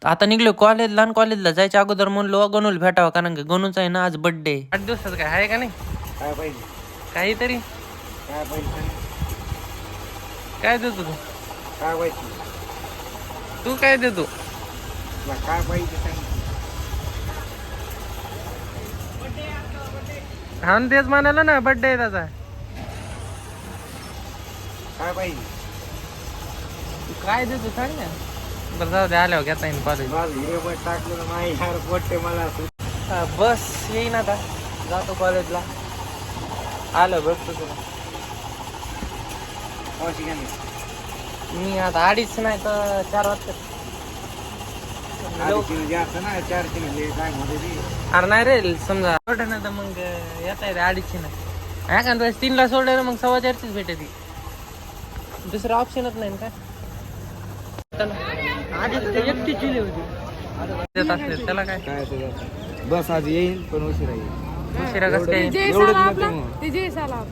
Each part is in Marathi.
आता निघलो कॉलेजला आणि कॉलेजला जायच्या अगोदर म्हणलो गणूला भेटावं कारण की गणूचा आहे ना आज बर्थडे 8 दिवसाचं काय आहे का नाही काय पाहिजे काहीतरी काय पाहिजे काय देतो तू काय पाहिजे तू काय देतो तुला काय पाहिजे सांग हा ना तेच म्हणाला ना बर्थडे आहे त्याचा काय पाहिजे तू काय देतो सांग ना बरं जाऊ दे आल्यावर घेता येईल कॉलेज माझं हिरो टाकलं ना नाही यार पटते मला बस येईन आता जातो कॉलेजला आलं बघतो तुला कशी घ्या मी आता 2:30 नाही तर 4 वाजता जास्त ना 4 काय मध्ये अरे नाही रे समजा सोडलं ना तर मग येता येते 2:30 ना एखाद्या वेळेस 3ला सोडलं मग 4:15 भेटे ती दुसरं ऑप्शनच नाही ना काय एकटी चिली होती देत असले त्याला काय काय बस आज येईन पण उशिरा येईल उशिरा कसं काय एवढंच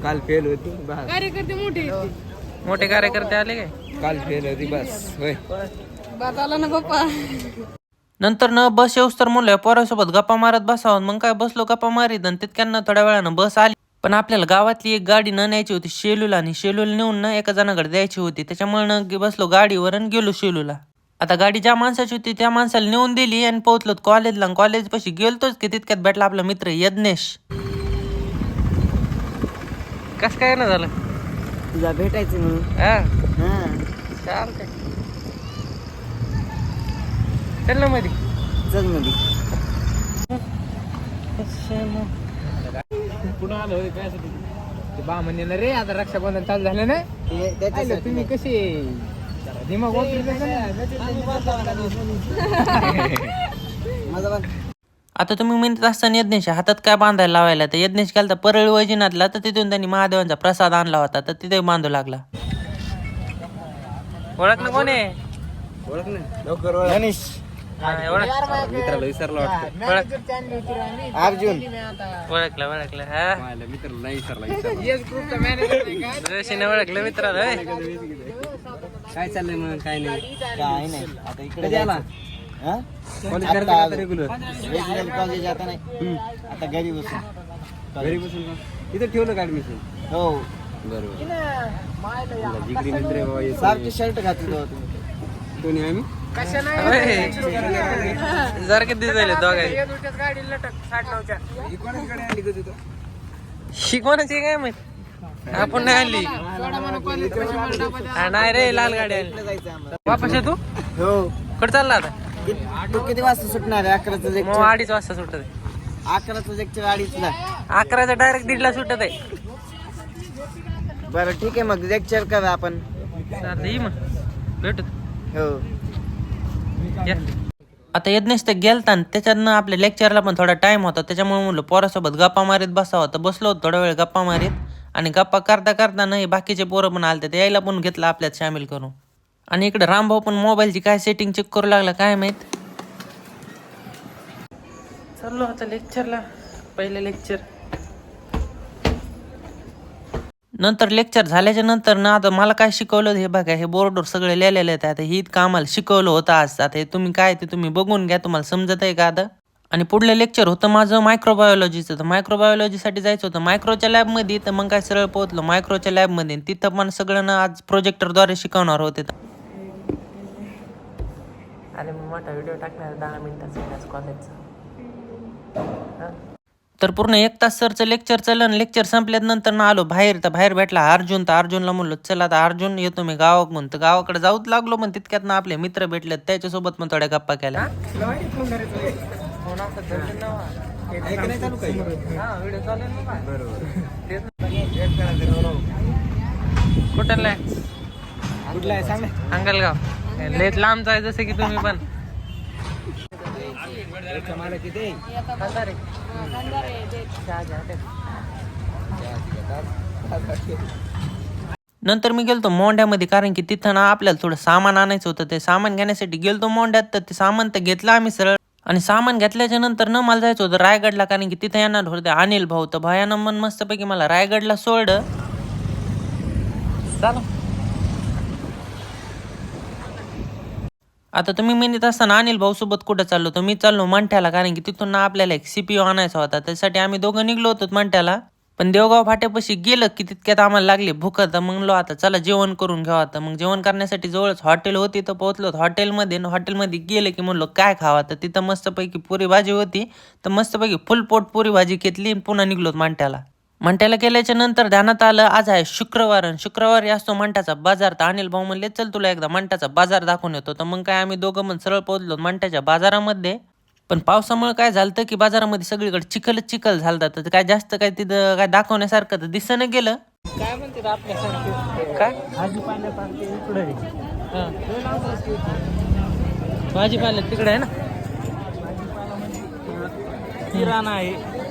काल फेल होती बस कार्यकर्ते मोठे मोठे कार्यकर्ते आले काय काल फेल होती बस होय बात आला ना पप्पा नंतर न बस येऊस तर म्हणलं पोरासोबत गप्पा मारत बसावं मग काय बसलो गप्पा मारीत आणि तितक्यांना थोड्या वेळानं बस आली पण आपल्याला गावातली एक गाडी न न्यायची होती शेलूला आणि शेलूला नेऊन ना एका जणाकडे द्यायची होती त्याच्यामुळे बसलो गाडीवर आणि गेलो शेलूला आता गाडी ज्या माणसाची होती त्या माणसाला नेऊन दिली आणि पोहोचलो कॉलेजला कॉलेज पाशी गेलतोच की तितक्यात भेटला आपला मित्र यज्ञेश कस काय ना झालं तुला भेटायचं म्हणून हा चालतंय चल ना मध्ये चल मध्ये पुन्हा आलो काय ते बा म्हणजे ना रे आता रक्षाबंधन चालू झालं ना त्याच्यासाठी तुम्ही कसे दिमाग आता तुम्ही म्हणत असताना यज्ञेश हातात काय बांधायला लावायला तर यज्ञेश गेला परळी वैजनाथला तर तिथून त्यांनी महादेवांचा प्रसाद आणला होता तर तिथे बांधू लागला ओळख ना कोण आहे ओळख ना लवकर ओळख गणेश मित्राला विसरला वाटतं अर्जुन ओळखलं हा मित्राला नाही विसरला ओळखलं मित्राला काय चाललंय मग काय नाही आता इकडे आला रेग्युलर कॉलेज आता नाही आता घरी बसून इथं ठेवलं का ऍडमिशन हो बरोबर जिगरी मित्र आहे बाबा सारखे शर्ट घातले कोणी आम्ही जरा किती झाले दोघांनी शिकवण्याची काय माहित आपण नाही आणली नाही रे लाल गाडी आणली वापस आहे तू हो कुठं चालला आता तू किती वाजता सुटणार आहे 11चं मग लेक्चर 2:30 वाजता सुटत आहे 11चं लेक्चर 2:30ला 11चा डायरेक्ट 1:30ला सुटत आहे बरं ठीक आहे मग लेक्चर करा आपण चालतं ये मग भेटू हो आता यज्ञेश तर गेलता आणि त्याच्यातनं आपल्या लेक्चरला पण थोडा टाइम होता त्याच्यामुळे म्हणलं पोरासोबत गप्पा मारीत बसावं तर बसलो होतो थोडा वेळ गप्पा मारीत आणि गप्पा करता करता नाही बाकीचे पोरं पण आलते ते यायला पण घेतलं आपल्यात सामील करून आणि इकडे रामभाऊ पण मोबाईलची काय सेटिंग चेक करू लागला काय माहित चाललो आता लेक्चरला पहिले लेक्चर नंतर लेक्चर झाल्याच्या नंतर ना आता मला काय शिकवलं हे बघा हे बोर्डवर सगळे लिहिलेले आहेत आता हे इतकं आम्हाला शिकवलं होतं आज आता हे तुम्ही काय ते तुम्ही बघून घ्या तुम्हाला समजत आहे का आता आणि पुढलं लेक्चर होतं माझं मायक्रोबायोलॉजीचं तर मायक्रोबायोलॉजीसाठी जायचं होतं मायक्रोच्या लॅबमध्ये तर मग काय सरळ पोहोचलो मायक्रोच्या लॅबमध्ये तिथं पण सगळं ना आज प्रोजेक्टरद्वारे शिकवणार होते अरे मी मोठा व्हिडिओ टाकणार 10 मिनिटाचा कॉलेजचा तर पूर्ण 1 तास सरचं लेक्चर चाललं लेक्चर संपल्यानंतर ना आलो बाहेर तर बाहेर भेटला अर्जुन तर अर्जुनला म्हणलो चला आता अर्जुन येतो मी गावाकडून तर गावाकडे जाऊच लागलो पण तितक्यात ना आपले मित्र भेटले त्याच्यासोबत पण थोड्या गप्पा केल्या कुठला कुठला आहे सांग अंगलगाव लेट लांब जाय जसं की तुम्ही पण नंतर मी गेलतो मोंड्यामध्ये कारण की तिथं ना आपल्याला थोडं सामान आणायचं होतं ते सामान घेण्यासाठी गेलतो मोंड्यात तर ते सामान तर घेतलं आम्ही सरळ आणि सामान घेतल्याच्या नंतर न मला जायचं होतं रायगडला कारण की तिथे येणार होते अनिल भाऊ तर भयानं मन मस्तपैकी मला रायगडला सोडलं चालू आता तुम्ही म्हणत असताना अनिल भाऊ सोबत कुठं चाललो तर मी चाललो मंठ्याला, कारण की तिथून ना आपल्याला एक CPU आणायचा होता. त्यासाठी आम्ही दोघं निघलो होतो मंठ्याला. पण देवगाव फाट्यापाशी गेलं की तितक्यात आम्हाला लागली भूक. तर म्हणलो आता चला जेवण करून घ्यावं. आता मग जेवण करण्यासाठी जवळच हॉटेल होती, तर पोहोचलो हॉटेलमध्ये गेले की म्हणलो काय खावा. तर तिथं मस्तपैकी पुरी भाजी होती, तर मस्तपैकी फुल पोट पुरी भाजी घेतली आणि पुन्हा निघलो मंठ्याला गेल्याच्या नंतर ध्यानात आलं आज आहे शुक्रवार, आणि शुक्रवारी असतो मंठ्याचा बाजार. तर अनिल भाऊ म्हणले चल तुला एकदा मंठ्याचा बाजार दाखवून येतो. तर मग काय आम्ही दोघं पण सरळ पोहोचलो मंठ्याच्या बाजारामध्ये. पण पावसामुळे काय झालं की बाजारामध्ये सगळीकडे चिखल झालता, तर काय जास्त काय तिथं काय दाखवण्यासारखं तर दिसणं गेलं. काय म्हणते आपल्यासारखे काय भाजीपाला तिकडे आहे ना, किराणा आहे.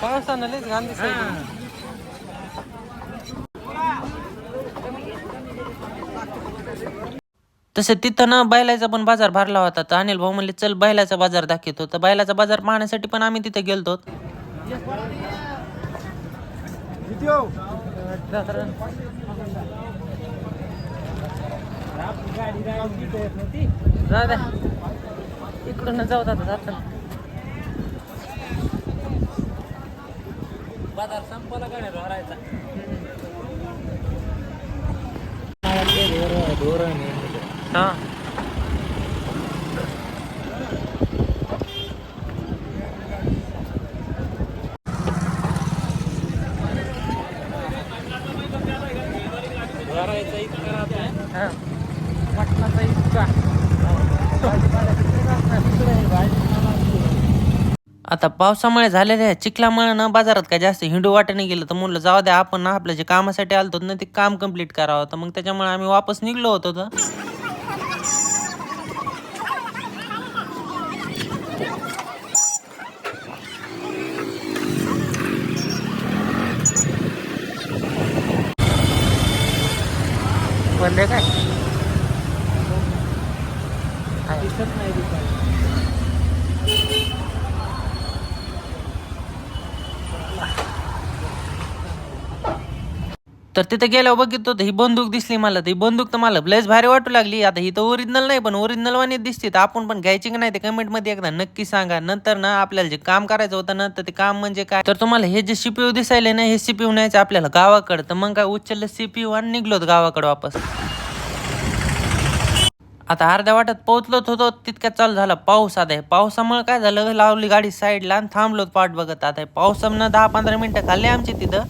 पावसानं लय घाण दिसायली. तसं तिथं ना बैलाचा पण बाजार भरला होता. तर अनिल भाऊ म्हणले चल बैलाचा बाजार दाखवतो. तर बैलाचा बाजार पाहण्यासाठी पण आम्ही तिथे गेलतो. इकडून जाऊ जाता बाजार संपला गाड्या भरायचा. हा भरायचा इतका पटनाचा इतका. आता पावसामुळे झालेल्या चिखलामुळे ना बाजारात काय जास्त हिंडू वाटणे गेलं. तर म्हणलं जाऊ द्या, आपण ना आपल्या जे कामासाठी आलतो ना ते काम कम्प्लीट करावं होतं. मग त्याच्यामुळे आम्ही वापस निघलो होतो. बोलले काय दिसत नाही तर तिथे गेल्यावर बघितलं होतं ही बंदूक दिसली मला. ही बंदूक तर मला लयच भारी वाटू लागली. आता ही तर ओरिजिनल नाही, पण ओरिजिनल वाणी दिसते. तर आपण पण घ्यायची की नाही ते कमेंटमध्ये एकदा नक्की सांगा. नंतर ना आपल्याला जे काम करायचं होतं ना, तर ते काम म्हणजे काय, तर तुम्हाला हे जे CPU दिसायले ना, हे CPU न्यायचं आपल्याला गावाकडं. तर मग काय उचललं CPU आणि निघलोत गावाकडं वापस. आता अर्ध्या वाटात पोहोचलोच होतो तितक्यात चालू झाला पाऊस. आता पावसामुळे काय झालं, लावली गाडी साईडला आणि थांबलोत पाठ बघत. आता पावसानं 10-15 मिनिटं खाल्ली आमची तिथं.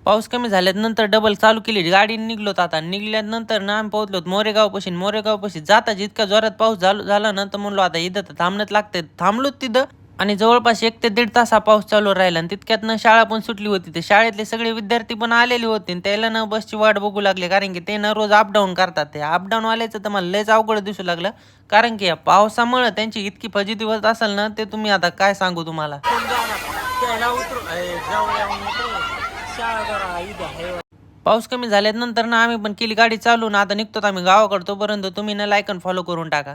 पाऊस कमी झाल्यानंतर डबल चालू केली गाडी, निघलोत. आता निघल्यानंतर ना आम्ही पोहोचलोत मोरेगाव पाशी जाता जितक्या जोरात पाऊस झाला ना, तर म्हणलो आता इथं तर थांबणंच लागते. थांबलोत तिथं आणि जवळपास 1 ते 1.5 तास हा पाऊस चालू राहिला. आणि तितक्यात शाळा पण सुटली होती. ते शाळेतले सगळे विद्यार्थी पण आलेले होते. त्याला ना बसची वाट बघू लागले, कारण की ते ना रोज अपडाऊन करतात. ते अपडाऊन वाल्याचं तर मला लयच अवघड दिसू लागलं, कारण की या पावसामुळे त्यांची इतकी फजिती होत असेल ना, ते तुम्ही आता काय सांगू तुम्हाला. पाऊस कमी झाल्यानंतर ना आम्ही पण केली गाडी चालू ना, आता निघतो आम्ही गावाकडे. तोपर्यंत तुम्ही ना लाईक आणि फॉलो करून टाका.